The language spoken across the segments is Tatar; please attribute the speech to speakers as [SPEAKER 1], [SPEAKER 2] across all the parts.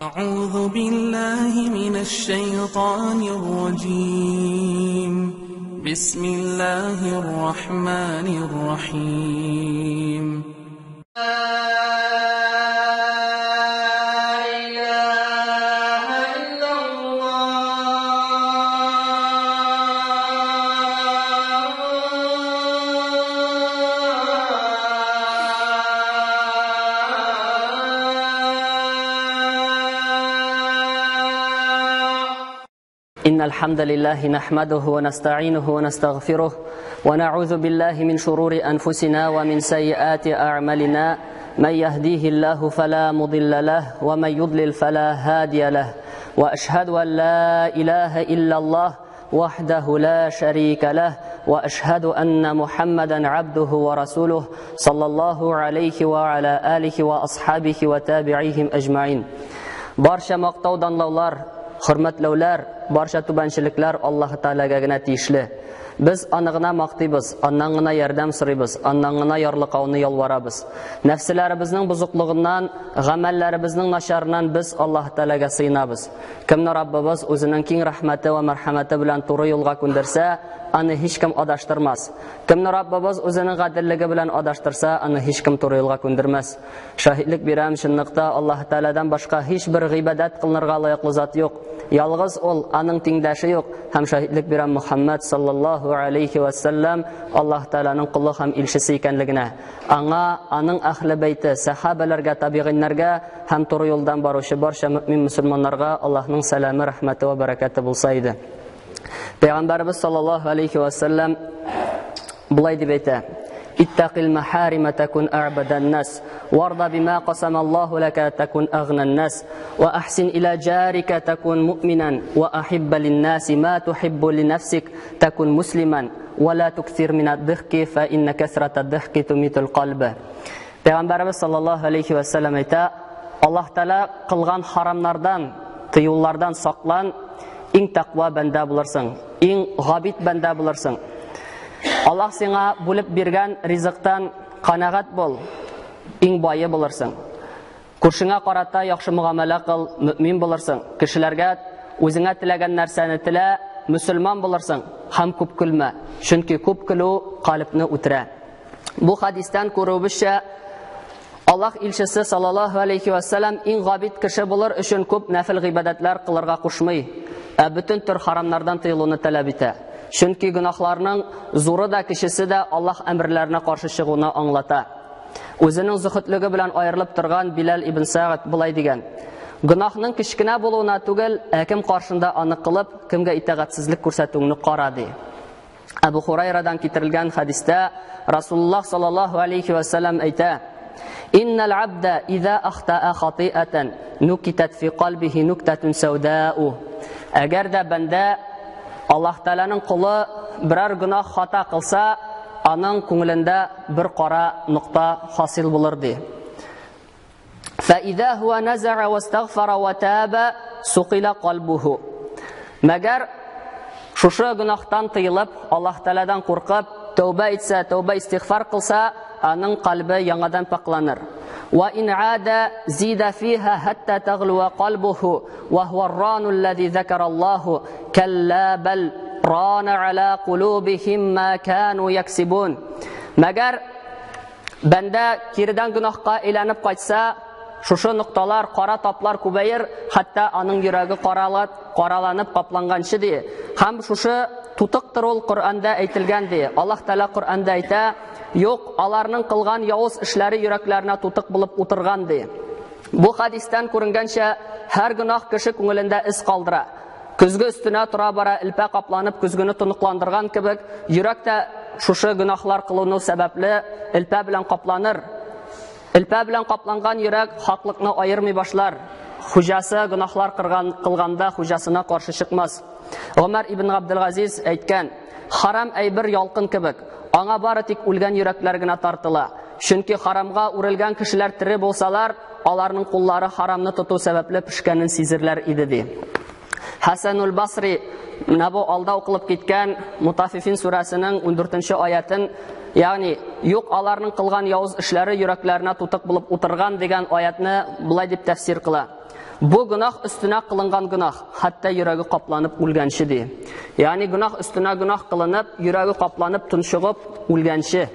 [SPEAKER 1] أعوذ بالله من الشيطان الرجيم. بسم الله الرحمن الرحيم.
[SPEAKER 2] إن الحمد لله نحمده ونستعينه ونستغفره ونعوذ بالله من شرور أنفسنا ومن سيئات أعمالنا من يهديه الله فلا مضل له ومن يضلل فلا هادي له وأشهد أن لا إله إلا الله وحده لا شريك له وأشهد أن محمدا عبده ورسوله صلى الله عليه وعلى آله وأصحابه وتابعيهم أجمعين. Barcha maqtov danlovlar, hurmatlovlar, barcha tubanchiliklar Alloh taolaga gina tiyishli. Biz anig'ina maqtaymiz, annangina yordam so'raymiz, annangina yorliqovni yolvoramiz. Nafslarimizning buzuqligidan, g'amallarimizning nasharidan biz Alloh taolaga sığınamiz. Kimni Rabbimiz o'zining keng rahmati va marhamati bilan to'g'ri yo'lga ko'ndirsa, ani hech kim adashtirmas. Kimni Rabbimiz o'zining adilligi bilan adashtirsa, ani hech kim to'g'ri yo'lga ko'ndirmas. Shahidlik beram shunliqda Alloh taoladan boshqa hech bir g'ibodat qilinirga loyiqli zot yo'q. Yalg'iz ol, aning tengdashi yo'q. Ham shahidlik beram Muhammad sallallohu alayhi va sallam Alloh taolaning quli ham elchisi ekanligini, anga, aning ahli bayti, sahabalarga, tabiinlarga ham to'g'ri yo'ldan boruvchi barcha mu'min musulmonlarga Allohning salami, rahmati va barakati bo'lsa edi. Payg'ambarimiz sallallohu alayhi va sallam bulay deb aytdi: Ittaqil maharima takun a'badan nas warda bima qasama Allahu laka takun aghnan nas wa ahsin ila jarika takun mu'minan wa ahibba lin-nasi ma tuhibbu li nafsik takun musliman wa la tukthir min ad-dhihki fa inna kathrata ad-dhihki tumitul qalba. Payg'ambarimiz sallallohu alayhi va sallam aytdi: Alloh taolo qilgan haramlardan, tiyullardan saqlan, eng taqvo banda bo'larsan, eng g'obit banda bo'larsan. Allah senga bo'lib bergan rizqdan qanoat bo'l, eng boyi bo'larsan. Ko'rshingga qarata yaxshi muomala qil, mu'min bo'larsan. Kishilarga o'zingga tilagan narsani tila, musulmon bo'larsan. Ham ko'p kulma, chunki ko'p kulu qalbni o'tira. Bu hadisdan ko'ribizcha Alloh elchisi sallallohu alayhi va sallam eng g'obit kishi bo'lar uchun ko'p nafil ibodatlar qilirga qo'shmay, butun tur haramlardan tiyiluvni talab etadi. Chunki gunohlarning zo'rida kishisida Alloh amrlarini qarshi chiquvni anglata. O'zining zuhudligi bilan ayrilib turgan Bilal ibn Sa'd bulay degan: Gunohning kichkina bo'luvini tugul, hakim qarshisida aniq qilib, kimga itoatsizlik ko'rsatuvni qaradi. Abu Hurayradan keltirilgan hadisda Rasululloh sallallohu alayhi va sallam aytadi: Innal abda idza akhta'a khati'atan nukitat fi qalbihi nuktatun sawda'u. Agarda banda Alloh taolaning quli biror gunoh xato qilsa, aning ko'nglida bir qora nuqta hosil bo'lardi. Fa idza huwa naza'a wastaghfara wa taba suqila qalbuhu. Magar shusha gunohdan tiyilib, Alloh taoladan qo'rqib, tavba etsa, tavba istig'for qilsa, aning qalbi yangadan poklanir. Wa in 'ada zida fiha hatta taghluwa qalbuhu wa huwa ar-ranu alladhi dhakara Allahu kalla bal rana 'ala qulubihim ma kanu yaksibun. Magar banda kiridan gunohga aylanib qaytsa, shusha nuqtalar, qora toplar ko'payir, hatto aning yuragi qoralanib qoplanganchidi. Ham shusha tutiqdir ul Qur'onda aytilgandi. Alloh taolo Qur'onda ayta: Yo'q, ularning qilgan yovuz ishlari yuraklarına tutiq bo'lib o'tirgandi. Bu hadisdan ko'ringancha har gunoh kishi ko'nglida iz qoldira. Kuzgi ustuna tura bara ilpa qoplanib kuzgini tuniqlandirgan kibik, yurakda shusha gunohlar qiluvning sababli ilpa bilan qoplanir. Ilpa bilan qoplangan yurak haqliqni ayirmay boshlar. Hujasi gunohlar qilganda hujasına qarshi chiqmas. Umar ibn Abdulaziz aytgan: Haram ay bir yolqin kibik, anga bari tik o'lgan yuraklarga tortila. Chunki haramga urilgan kishilar tiri bo'lsalar, ularning qo'llari haramni tutuv sababli pishganini sezirlar edi de. Hasanul Basri bu olda o'qilib ketgan Mutaffifin surasining 14-oyatin, ya'ni yo'q ularning qilgan yovuz ishlari yuraklarına tutiq bo'lib o'tirgan degan oyatni bulay deb tafsir qila. Bu günah üstüne kılıngan günah, hatta yüreği kaplanıp ulgenşi diye. Yani günah üstüne günah kılınıp, yüreği kaplanıp tunşuğup ulgenşi.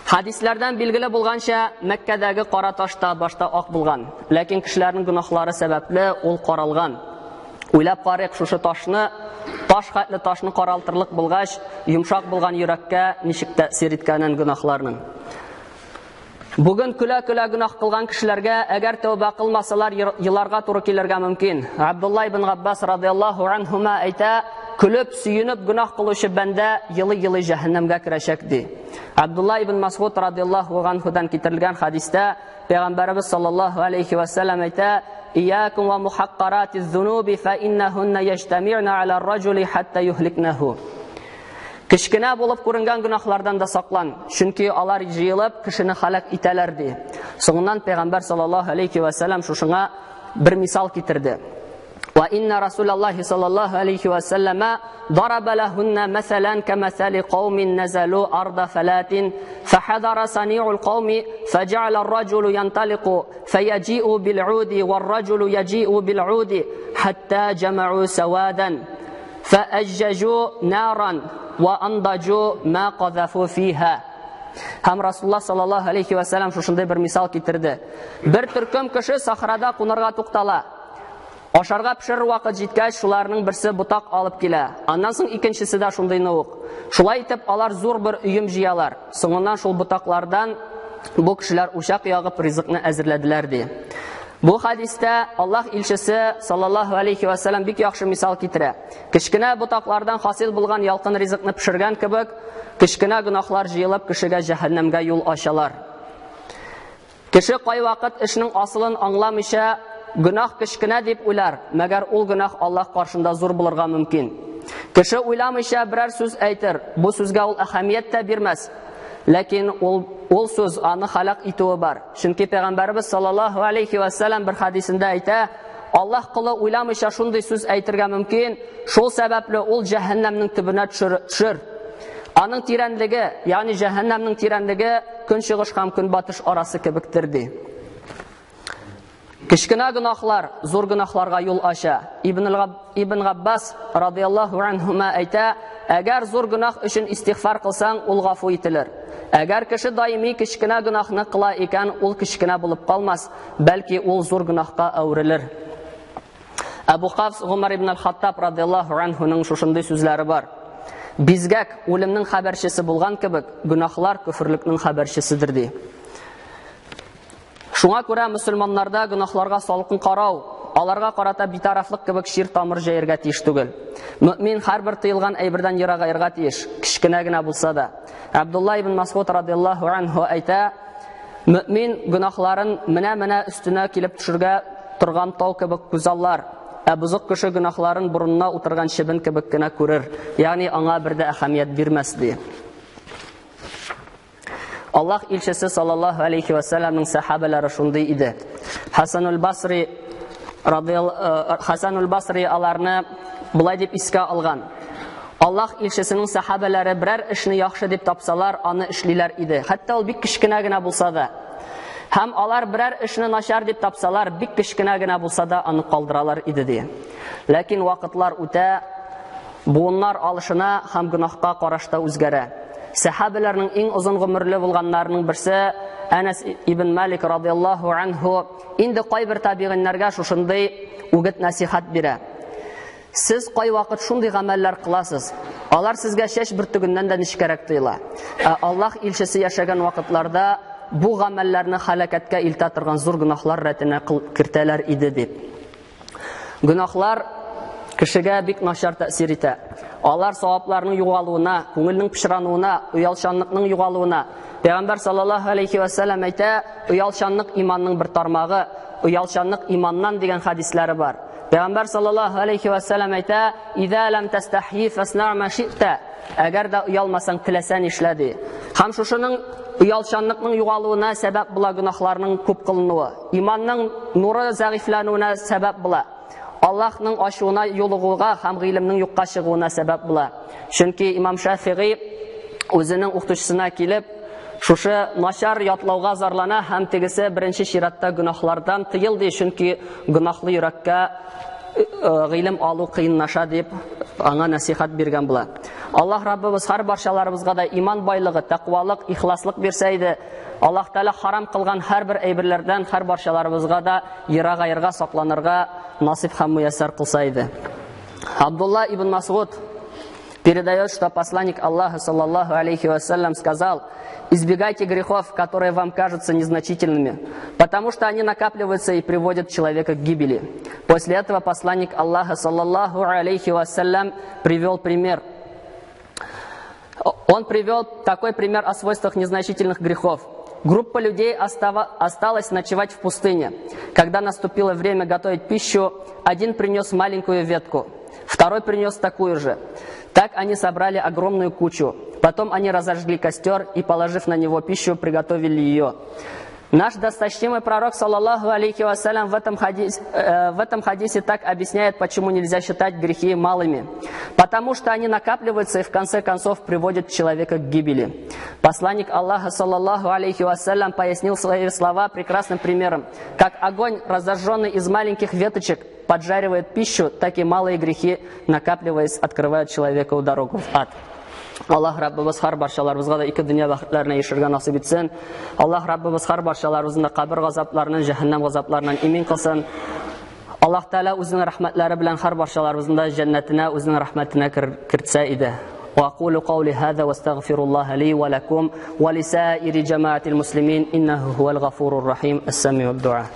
[SPEAKER 2] Hadislerden bilgili bulganşa Mekke'deki qara taşta başta ak bulgan. Lakin kişilerin günahları sebeple ol qaralgan. Uylab qarayıq şuşu taşını, taş xatlı taşını qaraltırlıq bulgaş, yumşaq bulgan yürekке nişik təsir etkenen günahlarının. Bugün küle günah kılgan kişilerge eğer tövbe kılmasalar yıllarga toru kelirge mümkün. Abdullah ibn Abbas radıyallahu anhuma ayta, külüp süyünüp günah kılışı bende yılı cehennemge kireşekdi. Abdullah ibn Mas'ud radıyallahu anhudan getirilgen hadiste Peygamberimiz sallallahu aleyhi ve sellem ayta, İyyâkum ve muhakkaratiz zunubi fe innehunne yectemi'na alel raculi hatta yuhliknehu. Kişkine bulup görüngen günahlardan da saklan. Çünkü alar jıyılıp kişini halak itelerdi. Sonundan Peygamber sallallahu aleyhi ve sellem şuşuna bir misal getirdi. Ve inne Resulallah sallallahu aleyhi ve selleme daraba lehunne meselen kemeseli kavmin nezalu arda felatin fehadara sani'ul kavmi fece'aler raculu yantaliku feyeci'u bil'udi ve'l-raculu yeci'u bil'udi hatta cema'u sevaden fe'eccecu naran وَاَنْدَجُوا مَا قَذَفُوا ف۪يهَا. Hem Resulullah sallallahu aleyhi ve sellem şuşunday bir misal getirdi. Bir türküm kişi sahrada kunarga tuktala. Aşarga pişirir vakit jitkach şularının birisi butak alıp kele. Ondan soň ikincisi de şunday noğuk. Şulay itip alar zor bir uyum jiyalar. Soňundan şul butaklardan bu kişiler uşak yağıp rizıkını äzirledilerdi. Bu hadiste Allah ilçisi sallallahu aleyhi ve sellem bir yaxşı misal getire. Kişkine butaklardan hasil bulgan yalqın rizikni pişirgen kibik, kişkine günahlar jıyılıp kişige cehennemge yol aşalar. Kişi qay vakit işinin asılın anlamışa, günah kişkine deyip uylar, meğer ol günah Allah karşında zor bulurga mümkün. Kişi uylamışa birer söz aytır, bu sözge ol ahamiyet de birmez. Lakin ol söz anı halak ituğu var. Çünkü Peygamberimiz sallallahu aleyhi ve sellem bir hadisinde ayta, Allah kılı uylamışa şunday söz aytırga mümkün, şol sebeple ol cehennemnin tübüne düşür. Anın tirenligi, yani cehennemnin tirenligi gün çıgış ham gün batış arası kibiktirdi. Kişkine günahlar, zor günahlarga yol aşa. İbn Abbas radıyallahu anhuma ayta, eğer zor günah için istiğfar kılsan, ol gafu itilir. Eğer kişi daimi kişkine günahını kıla iken, ol kişkine bulup kalmaz, belki ol zor günahka avrilir. Abu Hafs Umar ibn al-Hattab radıyallahu anhu'nun şuşunday sözleri var. Bizgek ölümnün haberçisi bulgan kibik, günahlar küfürlüknün haberçisidir di. Şuna göre Müslümanlarda günahlarga salqın qarau, alarga qarata bitaraflık kibik şir tamır jayırga tiyiş tugul. Mümin har bir tıyılgan aybirdan yıraga ayırga tiyiş, kişkinegine bulsa da. Abdullah ibn Mas'ud radıyallahu anhu ayta, mümin günahların mine üstüne kilip düşürge turgan tau kibik güzallar. Buzuq kişi günahların burununa oturgan şibin kibikkine көрür. Yani ana bir de ahamiyet vermezdi. Allah ilçesi sallallahu aleyhi ve sellem'in sahabeleri şunday idi. Hasanul Basri alarını bulay dep iske algan. Allah ilçesinin sahabeleri birer işini yaxşı dep tapsalar, anı işliler idi. Hatta ol bir kişkinegine bulsa da. Hem alar birer işini naşar dep tapsalar, bir kişkinegine bulsa da anı kaldıralar idi diye. Lakin vakitlar öte, buğunlar alışına hem günahka qaraşta özgere. Sahabelerinin en uzun gümürlü bulganlarının birisi Enes ibn Malik radıyallahu anhu indi qay bir tabiğinlerge şuşunday uğit nasihat bire. Siz qay vakit şunday ameller kılasız. Alar sizge şeş bir tügünden de nişkerek dıyla. Allah ilçesi yaşagan vakitlarda bu amellerini halakatga iltatırgan zor günahlar retine kirteler idi deyip. Günahlar kişiге bik naşar təsir ite. Alar savaplarının yuğaluğuna, көңілнің pişiranуына, uyalşanlıqның yuğaluğuna. Peygamber sallallahu aleyhi ve sellem ayta, uyalşanlıq imanның bir tarmağı, uyalşanlıq imandan degen hadisleri var. Peygamber sallallahu aleyhi ve sellem ayta, "İza lam tastahyi fasna' ma shi'ta." Eğer de uyalmasan tilesen işledi. Ham şuşunun uyalşanlıqның yuğaluğuna sebep bula günahlarının köp kılınığı, imanның nuru zayıflanуына sebep bula. Allah'ın aşığına yoluğuğa hem ilimnin yokka çıkığına sebep bula. Çünkü İmam Şafii özünün uqtuşusuna kelip, Шушы начар ятлауга зарлана һәм тегесе беренче чиратта гөнаһлардан тыелды, чөнки гөнаһлы йөрәккә гыйлем алу кыйынлаша дип аңа насихат биргән була. Аллаһ Раббыбыз һәр барчаларыбызга да иман байлыгы, тақвалык, ихласлык бирсә иде. Аллаһ Тәала харам кылган һәр бер әйберләрдән һәр барчаларыбызга да ерагайырга сакланырга насип һәм муяссар кылса иде. Абдулла ибн Масгуд передает, что посланник Аллаха саллаллаху алейхи вассалям сказал: избегайте грехов, которые вам кажутся незначительными, потому что они накапливаются и приводят человека к гибели. После этого посланник Аллаха саллаллаху алейхи вассалям привел пример. Он привел такой пример о свойствах незначительных грехов. Группа людей осталась ночевать в пустыне. Когда наступило время готовить пищу, один принес маленькую ветку, второй принес такую же. Так они собрали огромную кучу. Потом они разожгли костер и, положив на него пищу, приготовили ее. Наш досточтимый пророк, саллаллаху алейхи вассалям, в этом хадисе так объясняет, почему нельзя считать грехи малыми. Потому что они накапливаются и в конце концов приводят человека к гибели. Посланник Аллаха, саллаллаху алейхи вассалям, пояснил свои слова прекрасным примером. Как огонь, разожженный из маленьких веточек, поджаривает пищу, так и малые грехи, накапливаясь, открывают человеку дорогу в ад. Аллаһ Раббыбыз һәр барчаларыбызга да ике дөнья бәхетләренә ирешергә насыйп итсен. Аллаһ Раббыбыз һәр барчаларыбызны кабер газапларынан, җәһәннәм газапларынан имин кылсын. Аллаһ Тәала үзенең рәхмәтләре белән һәр барчаларыбызны да җәннәтенә, үзенең рәхмәтенә кертсә иде. وأقول قولي هذا واستغفر الله لي ولكم ولسائر جماعة المسلمين إنه هو الغفور الرحيم السميع الدعاء.